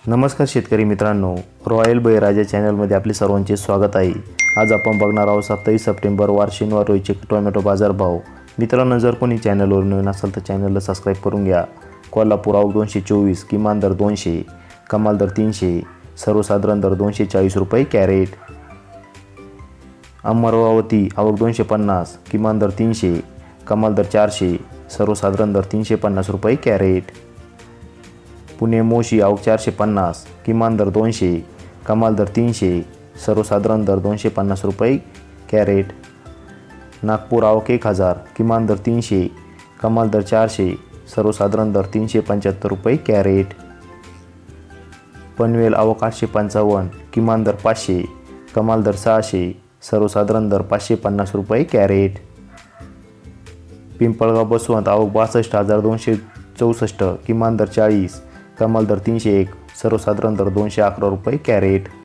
नमस्कार शेतकरी मित्रांनो, रॉयल बळीराजा चॅनलमध्ये आपले सर्वांचे स्वागत आहे। आज आपण बघणार आहोत 27 सप्टेंबर वार शनिवार रोजचे टोमॅटो बाजार भाव। मित्रांनो, जर कोणी चॅनलवर नवीन असाल तर चॅनलला सबस्क्राइब करून घ्या। कोल्हापूर आवक 224, किमान दर 200, कमाल दर 300, सर्वसाधारण दर 240 रुपये कॅरेट। अमरावती आवक 250, किमान दर 300, कमाल दर 400, सर्वसाधारण दर 350 रुपये कॅरेट। पुणे मोशी आवक 450, किमान दर 200, कमाल दर 300, सर्वसाधारण दर 250 रुपये कॅरेट। नागपूर आवक 1000, किमान दर 300, कमाल दर 400, सर्वसाधारण दर 375 रुपये कॅरेट। पनवेल आवक 855, किमान दर 500, कमाल दर 600, सर्वसाधारण दर 550 रुपये कॅरेट। पिंपळगाव बसवंत आवक 62,264, किमान दर 40, कमाल दर 301, सर्वसाधारण दर 211 रुपये कॅरेट।